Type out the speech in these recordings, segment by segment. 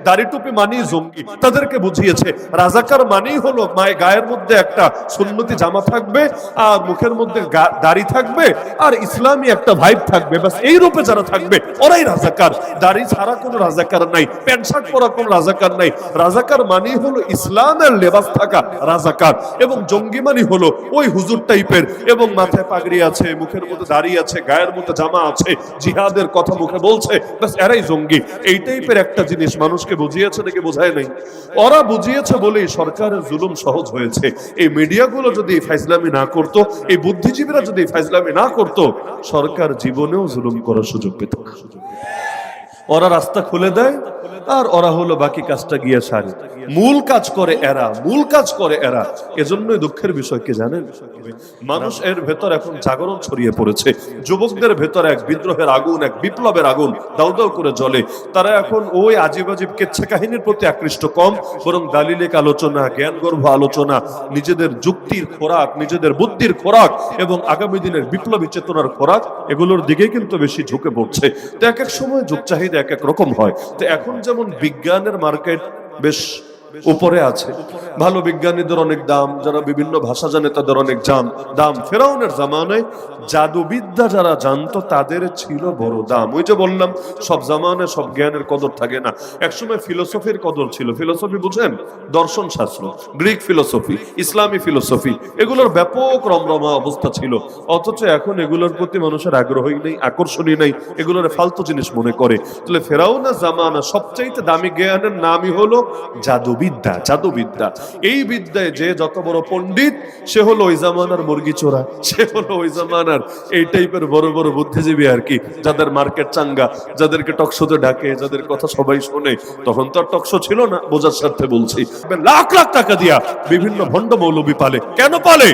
দাড়ি টুপি মানেই জঙ্গি। তাদেরকে বুঝিয়েছে রাজাকার মানেই হলো গায়ের মধ্যে একটা সুন্নতি জামা থাকবে আর মুখের মধ্যে দাড়ি থাকবে আর ইসলামী একটা ভাইব থাকবে, বাস এই রূপে যারা থাকবে ওরাই রাজাকার। দাড়ি ছাড়া কোনো রাজাকার নাই, প্যান্ট শার্ট পরা কোনো রাজাকার নাই। রাজাকার মানেই হলো ইসলামের লেবাস থাকা রাজাকার, এবং জঙ্গি মানে হলো ওই হুজুর টাইপের, এবং মাথায় পাগড়ি আছে, মুখের মধ্যে দাড়ি আছে, গায়ের মধ্যে জামা আছে, জিহাদের কথা মুখে বলছে, বাস এরাই জঙ্গি। এই টাইপের একটা জিনিস মানুষকে বুঝিয়েছে নাকি বোঝায় নাই? ওরা বুঝিয়েছে বলেই সরকারের জুলুম সহজ হয়েছে। এই মিডিয়াগুলো যদি ফাইজলামি না করতো, এই বুদ্ধিজীবীরা যদি ফাইজলামি না করতো, সরকার জীবনেও জুলুম করার সুযোগ পেত না। ওরা রাস্তা খুলে দেয় আর ওরা হলো বাকি কাজটা গিয়ে সারে। মূল কাজ করে এরা, মূল কাজ করে এরা। এজন্যই দুঃখের বিষয় কি জানেন, মানুষ এর ভেতর এখন জাগরণ ছড়িয়ে পড়েছে। যুবকদের ভেতর এক বিদ্রোহের আগুন, এক বিপ্লবের আগুন দাউ দাউ করে জ্বলে। তারা এখন ওই আজিব আজিব কেচ্ছা কাহিনীর প্রতি আকৃষ্ট কম, বরং দালিলিক আলোচনা, জ্ঞানগর্ভ আলোচনা, নিজেদের যুক্তির খোরাক, নিজেদের বুদ্ধির খোরাক এবং আগামী দিনের বিপ্লবী চেতনার খোরাক, এগুলোর দিকে কিন্তু বেশি ঝুঁকে পড়ছে। তো এক এক সময় যুগ চাহিদা এক এক রকম হয়। তো এখন যেমন বিজ্ঞানের মার্কেট বেশ উপরে আছে, ভালো বিজ্ঞানীদের অনেক দাম, যারা বিভিন্ন ভাষা জানে তাদের অনেক দাম। ফেরাউনের জামানায় জাদুবিদ্যা যারা জানতো তাদের ছিল বড় দাম। ওই যে বললাম, সব জামানায় সব জ্ঞানের কদর থাকে না। একসময় ফিলোসফির কদর ছিল। ফিলোসফি বুঝেন? দর্শন শাস্ত্র, গ্রিক ফিলোসফি, ইসলামী ফিলোসফি, এগুলোর ব্যাপক রমরমা অবস্থা ছিল। অথচ এখন এগুলোর প্রতি মানুষের আগ্রহই নেই, আকর্ষণই নেই, এগুলোর ফালতু জিনিস মনে করে। তাহলে ফেরাউনের জামানা সবচাইতে দামি জ্ঞানের নামই হলো জাদুবিদ্যা। এই বিদ্যায় যে যত বড় পণ্ডিত, সে হলো ওই জামানার মুরগি চোরা, সে হলো ওই জামানার এই টাইপের বড় বড় বুদ্ধিজীবী আর কি, যাদের মার্কেট চাঙ্গা, যাদেরকে টকশোতে ডাকে, যাদের কথা সবাই শোনে। তখন তো আর টকশো ছিল না, বোঝার স্বার্থে বলছি। লাখ লাখ টাকা দিয়া বিভিন্ন ভণ্ড মৌলবী পালে। কেন পালে?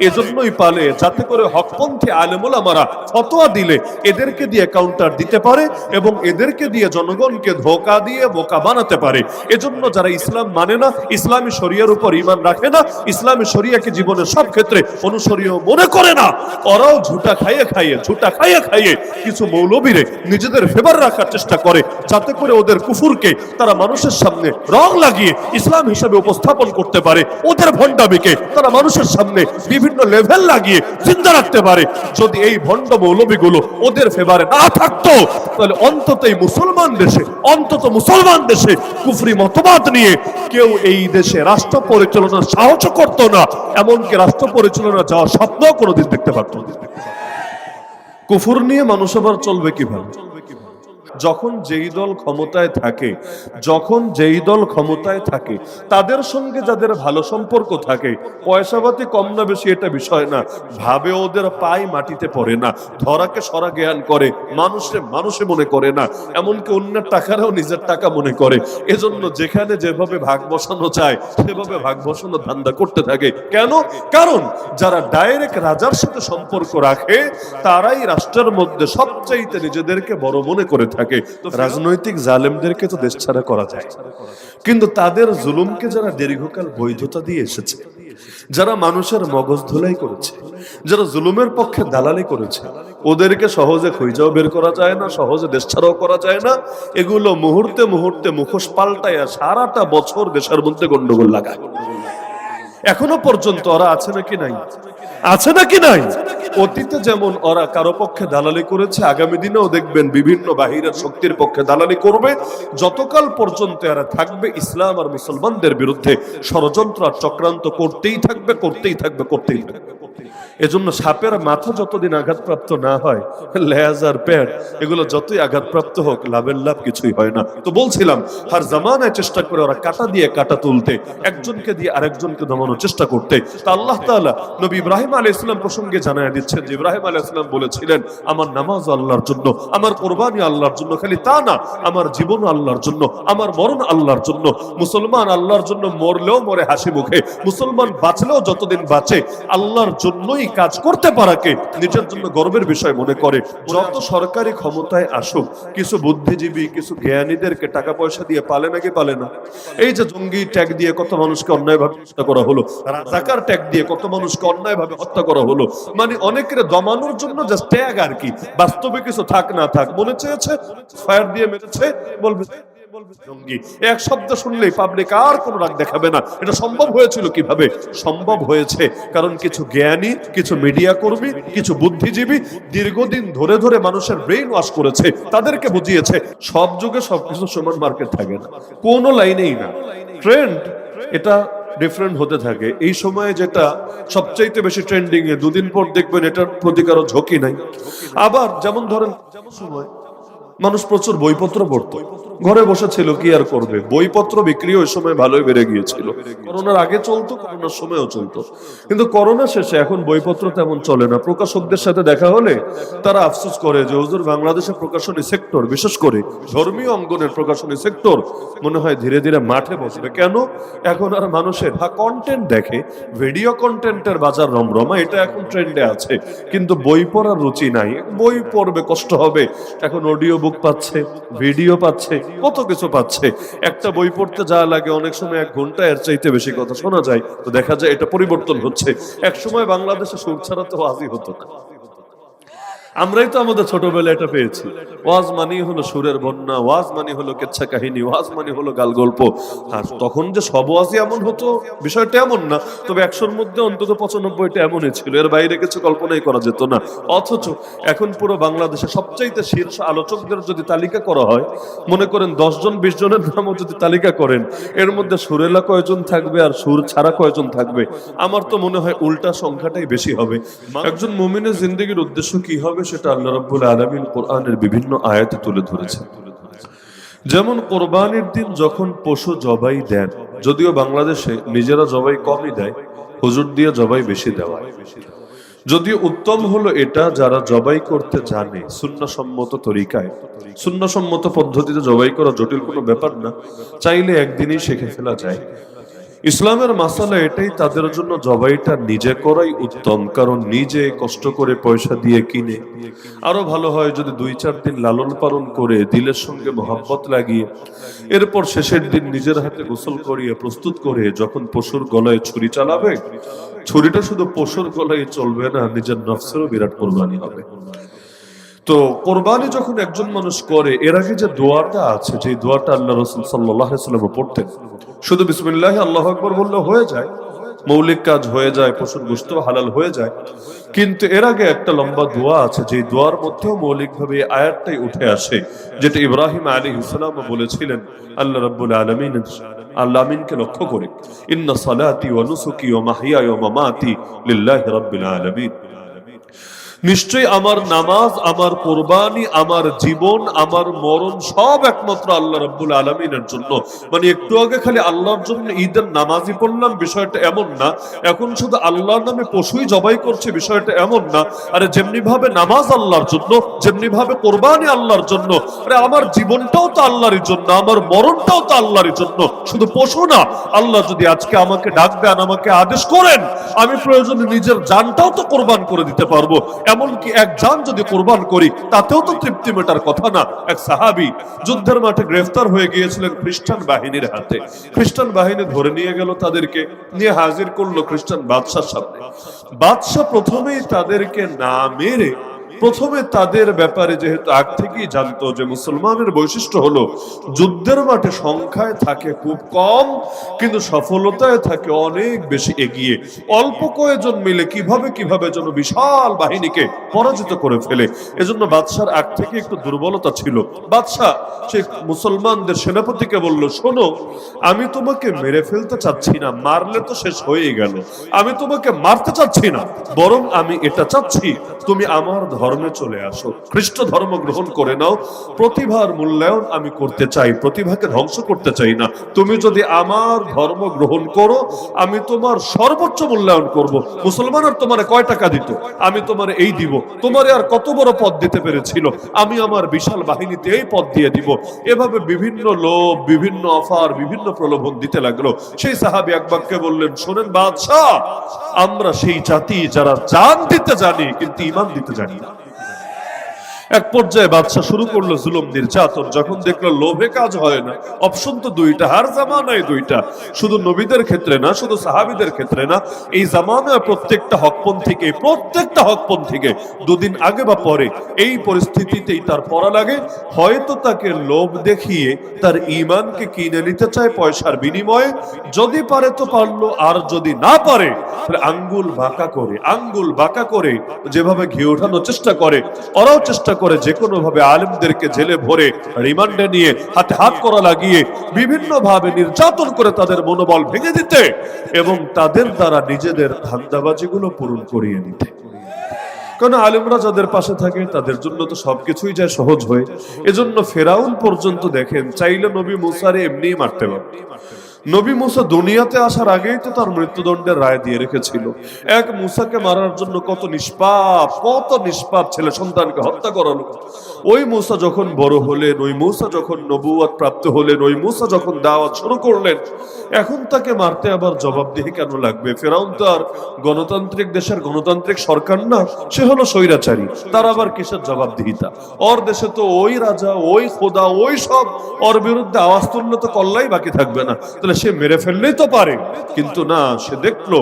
এজন্যই পালে যাতে করে হকপন্থী আলেমুলামারা ফতোয়া দিলে এদেরকে দিয়ে কাউন্টার দিতে পারে এবং এদেরকে দিয়ে জনগণকে ধোঁকা দিয়ে বোকা বানাতে পারে। এজন্য যারা ইসলাম মানে না, ইসলামী শরিয়ার উপর ঈমান রাখে না, ইসলামী শরিয়াকে জীবনের সব ক্ষেত্রে অনুসরণীয় মনে করে না, ওরাও ঝুটা খাইয়ে কিছু মৌলবীরে নিজেদের ফেভার রাখার চেষ্টা করে, যাতে করে ওদের কুফুরকে তারা মানুষের সামনে রং লাগিয়ে ইসলাম হিসেবে উপস্থাপন করতে পারে, ওদের ভণ্ডামিকে তারা মানুষের সামনে বিভিন্ন লেভেল লাগিয়ে জিন্দা রাখতে পারে। যদি এই ভণ্ড মৌলবীগুলো ওদের ফেভারে না থাকতো, তাহলে অন্তত মুসলমান দেশে কুফরি মতবাদ নিয়ে কেউ এই দেশে রাষ্ট্র পরিচালনার সাহস করত না, এমনকি রাষ্ট্র পরিচালনা যাওয়ার স্বপ্ন কোনোদিন দেখতে পারত না। কুফর নিয়ে মানুষ আবার চলবে কিভাবে? যখন যেই দল ক্ষমতায় থাকে তাদের সঙ্গে যাদের ভালো সম্পর্ক থাকে, পয়সাপাতি কম না বেশি এটা বিষয় না, ভাবে ওদের পায় মাটিতে পড়ে না, ধরাকে সরা জ্ঞান করে, মানুষে মনে করে না, এমনকি অন্যের টাকারাও নিজের টাকা মনে করে। এজন্য যেখানে যেভাবে ভাগ বসানো চায় সেভাবে ভাগ বসানো ধান্দা করতে থাকে। কেন? কারণ যারা ডাইরেক্ট রাজার সাথে সম্পর্ক রাখে তারাই রাষ্ট্রের মধ্যে সবচাইতে নিজেদেরকে বড় মনে করে থাকে। রাজনৈতিক জালেমদেরকে তো দেশ ছাড়া করা যায়, কিন্তু তাদের জুলুমকে যারা দীর্ঘকাল বৈধতা দিয়ে এসেছে, যারা মানুষের মগজ ধুলাই করেছে, যারা জুলুমের পক্ষে দালালি করেছে, ওদেরকে সহজে খুঁজেও বের করা যায় না, সহজে দেশ ছাড়াও করা যায় না। এগুলো মুহূর্তে মুখোশ পাল্টাইয়া সারাটা বছর দেশের মধ্যে গন্ডগোল লাগায়। এখনো পর্যন্ত ওরা আছে নাকি নাই? অতীতে যেমন ওরা কারো পক্ষে দালালি করেছে, আগামী দিনেও দেখবেন বিভিন্ন বাহিরের শক্তির পক্ষে দালালি করবে, যতকাল পর্যন্ত এরা থাকবে ইসলাম আর মুসলমানদের বিরুদ্ধে ষড়যন্ত্র আর চক্রান্ত করতেই থাকবে। এজন্য সাপের মাথা যতদিন আঘাতপ্রাপ্ত না হয়, লেজ আর পেট এগুলো যতই আঘাতপ্রাপ্ত হোক, লাভের লাভ কিছুই হয় না। তো বলছিলাম, হার জামানায় চেষ্টা করে ওরা কাটা দিয়ে কাটা তুলতে, একজনকে দিয়ে আরেকজনকে দমানোর চেষ্টা করতে। তা আল্লাহ তাআলা নবী ইব্রাহিম আলাইহিস সালাম প্রসঙ্গে জানায় দিচ্ছেন যে ইব্রাহিম আলাইহিস সালাম বলেছিলেন, আমার নামাজ আল্লাহর জন্য, আমার কুরবানি আল্লাহর জন্য, খালি তা না, আমার জীবন আল্লাহর জন্য, আমার মরণ আল্লাহর জন্য। মুসলমান আল্লাহর জন্য মরলেও মরে হাসি মুখে, মুসলমান বাঁচলেও যতদিন বাঁচে আল্লাহর জন্যই কাজ করতে পারাকে নিজের জন্য গর্বের বিষয় মনে করে। যত সরকারি ক্ষমতায় আসুক, কিছু বুদ্ধিজীবী, কিছু জ্ঞানীদেরকে টাকা পয়সা দিয়ে পালে নাকি পালে না? এই যে জঙ্গি ট্যাগ দিয়ে কত মানুষকে অন্যায়ভাবে হত্যা করা হলো, রাজাকার ট্যাগ দিয়ে কত মানুষকে অন্যায়ভাবে হত্যা করা হলো, মানে অনেকের দমানোর জন্য জাস্ট ট্যাগ আর কি, বাস্তবে কিছু থাক না থাক, মনে চেয়েছে ফায়ার দিয়ে মেরেছে, বলবে জঙ্গি এক শব্দ শুনলেই পাবলিক আর কোনো রাগ দেখাবে না। এটা সম্ভব হয়েছিল কিভাবে? সম্ভব হয়েছে কারণ কিছু জ্ঞানী, কিছু মিডিয়া কর্মী, কিছু বুদ্ধিজীবী দীর্ঘদিন ধরে ধরে মানুষের ব্রেইন ওয়াশ করেছে, তাদেরকে বুঝিয়েছে সব যুগে সবকিছু সমান মার্কেট থাকে না, কোনো লাইনেই না। ট্রেন্ড এটা ডিফারেন্ট হতে থাকে। এই সময়ে যেটা সবচাইতে বেশি ট্রেন্ডিং এ, দুদিন পর দেখবেন এটার প্রতি কারো ঝোঁকি নাই। আবার যেমন ধরেন সময় মানুষ প্রচুর বইপত্র পড়তো, ঘরে বসে ছিল, কি আর করবে? বইপত্র বিক্রি ওই সময় ভালোই বেড়ে গিয়েছিল। করোনার আগে চলতো, করোনার সময়ও চলতো, কিন্তু করোনা শেষে এখন বইপত্র তেমন চলে না। প্রকাশকদের সাথে দেখা হলে তারা আফসোস করে যে হুজুর বাংলাদেশের প্রকাশনী সেক্টর, বিশেষ করে ধর্মীয় অঙ্গনের প্রকাশনী সেক্টর মনে হয় ধীরে ধীরে মাঠে বসবে। কেন? এখন আর মানুষের কন্টেন্ট দেখে, ভিডিও কন্টেন্টের বাজার রমরমা, এটা এখন ট্রেন্ডে আছে, কিন্তু বই পড়ার রুচি নাই। বই পড়বে কষ্ট হবে, এখন অডিও বুক পাচ্ছে, ভিডিও পাচ্ছে, কত কিছু পাচ্ছে। একটা বই পড়তে যা লাগে অনেক সময় 1 ঘন্টা এর চাইতে বেশি কথা শোনা যায়। তো দেখা যায় এটা পরিবর্তন হচ্ছে। এক সময় বাংলাদেশে সুর ছাড়া তো ওয়াজই হতো না। আমরাই তো আমাদের ছোটবেলায় এটা পেয়েছি। ওয়াজ মানি হলো সুরের বন্যা, ওয়াজ মানি হলো কেচ্ছা কাহিনী, ওয়াজ মানি হলো গাল গল্প। আর তখন যে সব ওয়াজই এমন হতো বিষয়টা এমন না, তবে 100-র মধ্যে অন্তত 95টা এমনই ছিল, এর বাইরে কিছু কল্পনাই করা যেত না। অথচ এখন পুরো বাংলাদেশে সবচাইতে শীর্ষ আলোচকদের যদি তালিকা করা হয়, মনে করেন 10 জন 20 জনের নামও যদি তালিকা করেন, এর মধ্যে সুরেলা কয়জন থাকবে আর সুর ছাড়া কয়জন থাকবে? আমার তো মনে হয় উল্টা সংখ্যাটাই বেশি হবে। একজন মুমিনের জিন্দেগির উদ্দেশ্য কি হবে সেটা আল্লাহ রাব্বুল আলামিন কোরআনের বিভিন্ন আয়াতে তুলে ধরেছেন। যেমন কোরবানির দিন যখন পশু জবাই দেন, যদিও বাংলাদেশে নিজেরা জবাই কমই দেয়, হুজুর দিয়ে জবাই বেশি দেওয়া। যদিও উত্তম হলো এটা যারা জবাই করতে জানে সুন্নাহসম্মত তরিকায়, সুন্নাহসম্মত পদ্ধতিতে জবাই করা জটিল কোনো ব্যাপার না, চাইলে একদিনই শিখে ফেলা যায়। ইসলামের মাসালা এটাই, তাদের জন্য জবাইটা নিজে করাই উত্তম, কারণ নিজে কষ্ট করে পয়সা দিয়ে কিনে। আরো ভালো হয় যদি 2-4 দিন লালন পালন করে দিলের সঙ্গে মোহাব্বত লাগিয়ে এরপর শেষের দিন নিজের হাতে গোসল করিয়ে প্রস্তুত করে যখন পশুর গলায় ছুরি চালাবে, ছুরিটা শুধু পশুর গলায় চলবে না, নিজের নফসেরও বিরাট কোরবানি হবে। তো কোরবানি যখন একজন মানুষ করে, এর আগে যে দোয়াটা আছে, যে দোয়াটা আল্লাহ রাসূল সাল্লাল্লাহু আলাইহি ওয়াসাল্লাম পড়তেন, শুধু বিসমিল্লাহ আল্লাহু আকবার বললে হয়ে যায়, মৌলিক কাজ হয়ে যায়, পশুর গোশত হালাল হয়ে যায়। কিন্তু এর আগে একটা লম্বা দোয়া আছে, যে দোয়ার মধ্যেও মৌলিকভাবে এই আয়াতটাই উঠে আসে, যেটা ইব্রাহিম আলাইহিস সালাম বলেছিলেন আল্লাহ রাব্বুল আলামিন আল্লামিনকে লক্ষ্য করে, ইন্না সালাতি ওয়া নুসুকি ওয়া মাহইয়ায়া ওয়া মামাতি লিল্লাহি রাব্বিল আলামিন। নিশ্চয়ই আমার নামাজ, আমার কোরবানি, আমার জীবন, আমার মরণ সব একমাত্র আল্লাহ রাব্বুল আলামিনের জন্য। মানে একটু আগে খালি আল্লাহর জন্য ঈদের নামাজই পড়লাম বিষয়টা এমন না, এখন শুধু আল্লাহর নামে পশুই জবাই করছে বিষয়টা এমন না। আরে যেমনি ভাবে নামাজ আল্লাহর জন্য, যেমনি ভাবে কোরবানি আল্লাহর জন্য, আরে আমার জীবনটাও তো আল্লাহরই জন্য, আমার মরণটাও তো আল্লাহরই জন্য, শুধু পশু না। আল্লাহ যদি আজকে আমাকে ডাক দেন, আমাকে আদেশ করেন, আমি প্রয়োজনে নিজের জানটাও তো কোরবান করে দিতে পারবো। এমনকি এক জান যদি কোরবান করি তাতেও তো তৃপ্তি মেটার কথা না। এক সাহাবী যুদ্ধের মাঠে গ্রেফতার হয়ে গিয়েছিলেন খ্রিস্টান বাহিনীর হাতে। খ্রিস্টান বাহিনী ধরে নিয়ে গেল, তাদেরকে নিয়ে হাজির করলো খ্রিস্টান বাদশার সামনে। বাদশা প্রথমেই তাদেরকে না মেরে, প্রথমে তাদের ব্যাপারে যেহেতু আগ থেকেই জানতো যে মুসলমানের বৈশিষ্ট্য হলো যুদ্ধের মাঠে সংখ্যায় থাকে খুব কম, কিন্তু সফলতায় থাকে অনেক বেশি এগিয়ে। অল্প কয়েকজন মিলে কিভাবে কিভাবে যেন বিশাল বাহিনীকে পরাজিত করে ফেলে। এজন্য বাদশার আগ থেকে একটু দুর্বলতা ছিল। বাদশাহ সে মুসলমানদের সেনাপতিকে বলল, শোনো, আমি তোমাকে মেরে ফেলতে চাচ্ছি না, মারলে তো শেষ হয়ে গেল। আমি তোমাকে মারতে চাচ্ছি না, বরং আমি এটা চাচ্ছি তুমি আমার ধর্মে চলে আসো, খ্রিস্ট ধর্ম গ্রহণ করে নাও। প্রতিভার মূল্যায়ন আমি করতে চাই, প্রতিভাকে ধ্বংস করতে চাই না। তুমি যদি আমার ধর্ম গ্রহণ করো, আমি তোমার সর্বোচ্চ মূল্যায়ন করব। মুসলমান আর তোমার কয় টাকা দিত, আমি তোমার এই দিব। তোমার আর কত বড় পদ দিতে পেরেছিল, আমি আমার বিশাল বাহিনীতে এই পদ দিয়ে দিব। এভাবে বিভিন্ন লোভ, বিভিন্ন অফার, বিভিন্ন প্রলোভন দিতে লাগলো। সেই সাহাবী এক বাক্যে বললেন, শোনেন বাদশাহ, আমরা সেই জাতি যারা জান দিতে জানি কিন্তু ঈমান দিতে জানি না। এক পর্যায়ে বাদশা শুরু করলো জুলুম নির্যাতন। যখন দেখলো লোভে কাজ হয় না, অপশন তো দুইটা, হার জামানায় দুইটা, শুধু নবীদের ক্ষেত্রে না, শুধু সাহাবীদের ক্ষেত্রে না, এই জামানায় প্রত্যেকটা হকপন্থীকে দুদিন আগে বা পরে এই পরিস্থিতিতেই তার পড়া লাগে, হয়তো তাকে লোভ দেখিয়ে তার ঈমানকে কিনে নিতে চায় পয়সার বিনিময়ে, যদি পারে তো পারলো, আর যদি না পারে তাহলে আঙ্গুল বাঁকা করে যেভাবে ঘি ওঠানোর চেষ্টা করে, ওরাও চেষ্টা করে যে কোনো ভাবে আলেমদেরকে জেলে ভরে রিমান্ডে নিয়ে হাতে হাত করা লাগিয়ে বিভিন্ন ভাবে নির্যাতন করে তাদের মনোবল ভেঙে দিতে এবং তাদের দ্বারা নিজেদের ধান্দাবাজিগুলো পূরণ করিয়ে নিতে। কারণ আলেমরা যাদের পাশে থাকে তাদের জন্য তো সবকিছুই যায় সহজ হয়ে। এজন্য ফেরাউন পর্যন্ত দেখেন চাইলে নবী মুসারে এমনিই মারতে পারত। নবী মুসা দুনিয়াতে আসার আগেই তো তার মৃত্যুদণ্ডের রায় দিয়ে রেখেছিল। এক মুসাকে মারার জন্য কত নিষ্পাপ ছেলে সন্তানকে হত্যা করালো। ওই মুসা যখন বড় হলেন, ওই মুসা যখন নবুয়ত প্রাপ্ত হলেন, ওই মুসা যখন দাওয়াত শুরু করলেন, এখন তাকে মারতে আবার জবাবদিহি কেন লাগবে? ফেরাউন তো আর গণতান্ত্রিক দেশের গণতান্ত্রিক সরকার না, সে হলো স্বৈরাচারী, তার আবার কিসের জবাবদিহিতা? ওর দেশে তো ওই রাজা, ওই খোদা, ওই সব, ওর বিরুদ্ধে আওয়াজ তুললে তো কল্লাই বাকি থাকবে না, তাহলে সে মেরে ফেললেই তো পারে। কিন্তু না, সে দেখলো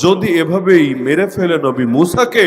যদি এভাবেই মেরে ফেলে নবী মুসাকে,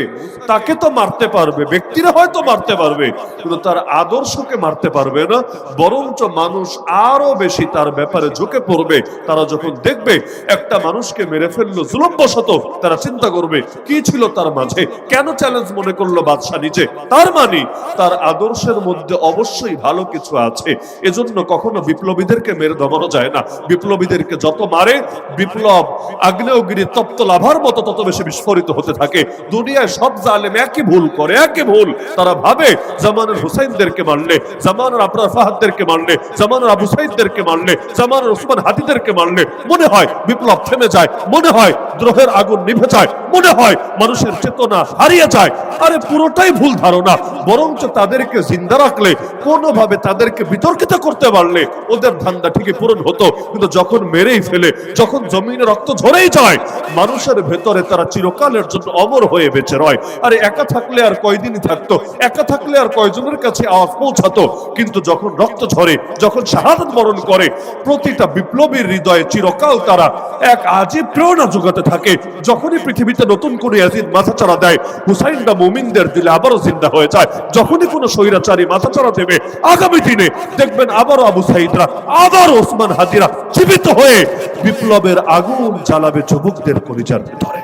তাকে তো মারতে পারবে, ব্যক্তিরা হয়তো মারতে পারবে, কিন্তু তার আদর্শকে মারতে পারবে না। বরঞ্চ মানুষ আরো বেশি তার ব্যাপারে ঝুঁকে পড়বে। তারা যখন দেখবে একটা মানুষকে মেরে ফেললো জুলুমবশত, তারা চিন্তা করবে কি ছিল তার মাঝে, কেন চ্যালেঞ্জ মনে করলো বাদশা নিজে, তার মানে তার আদর্শের মধ্যে অবশ্যই ভালো কিছু আছে। এজন্য কখনো বিপ্লবীদেরকে মেরে দমানো যায় না। বিপ্লবীদেরকে যত মারে, বিপ্লব আগ্নেয়গিরি তপ্ত লাভার মতো তত বেশি বিস্ফোরিত হতে থাকে। দুনিয়ায় সব জালেম একই ভুল করে, একই ভুল। তারা ভাবে জামানের হুসাইনদেরকে মারলে, জামানের আবরার ফাহাদদেরকে মারলে, জামানের আবু সাইদদেরকে মারলে, জামানের ওসমান হাদিদেরকে মারলে মনে হয় বিপ্লব থেমে যায়, মনে হয় দ্রোহের আগুন নিভে যায়, মনে হয় মানুষের চেতনা হারিয়ে যায়। আরে পুরোটাই ভুল ধারণা। বরঞ্চ তাদেরকে জিন্দা রাখলে, কোনোভাবে তাদেরকে বিতর্কিত করতে পারলে ওদের ধান্দা ঠিকই পূরণ হতো। কিন্তু যখন মেরেই ফেলে, যখন জমিনে রক্ত ঝরেই যায়, মানুষের ভেতরে তারা চিরকালের জন্য অমর হয়ে বেঁচে রয়। আরে একা থাকলে আর কয়দিনই থাকতো, একা থাকলে আর কয়জনের কাছে আওয়াজ পৌঁছাতো। কিন্তু যখন রক্ত ঝরে, যখন শাহাদাত বরণ করে, প্রতিটা বিপ্লবীর হৃদয়ে চিরকাল তারা এক আজীব প্রেরণা যোগাতে থাকে। যখনই পৃথিবীতে নতুন কোন ইয়াজিদ মাথাচাড়া দেয়, হুসাইনরা মুমিনদের দিলে আবারও জিন্দা হয়ে যায়। যখনই কোনো স্বৈরাচারী মাথাচাড়া দেবে, আগামী দিনে দেখবেন আবারও আবু সাইদরা, আবারও ওসমান হাদিরা জীবিত হয়ে বিপ্লবের আগুন জ্বালাবে যুবকদের কলিজার ভিতরে।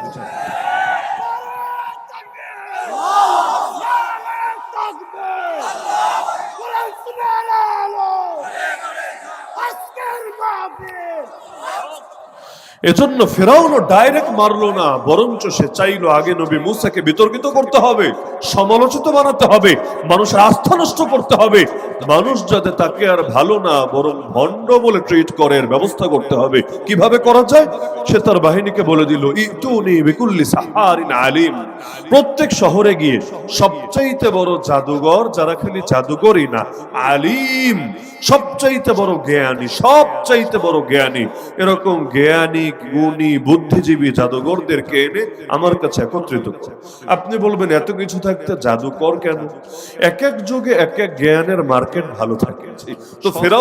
এজন্য ফেরাউনও ডাইরেক্ট মারলো না, বরঞ্চ সে চাইলো আগে নবী মুসাকে বিতর্কিত করতে হবে, সমালোচিত বানাতে হবে, মানুষের আস্থা নষ্ট করতে হবে। মানুষ যাতে তাকে আর ভালো না বরং ভণ্ড বলে ট্রিট করে এর ব্যবস্থা করতে হবে। কিভাবে করা যায়? সে তার বাহিনীকে বলে দিল, ইতুনি বিকুল্লি সাহারিন আলিম। প্রত্যেক শহরে গিয়ে সবচাইতে বড় জাদুঘর, যারা খালি জাদুঘরই না, আলিম, সবচাইতে বড় জ্ঞানী, সবচাইতে বড় জ্ঞানী, এরকম জ্ঞানী গুণী বুদ্ধিজীবী জাদুঘরদেরকে এনে আমার কাছে একত্রিত করে। আপনি বলবেন এত কিছু থাকতে জাদুকর কেন? এক এক যুগে এক এক জ্ঞানের মার্কেট ভালো থাকে। তো ফেরাও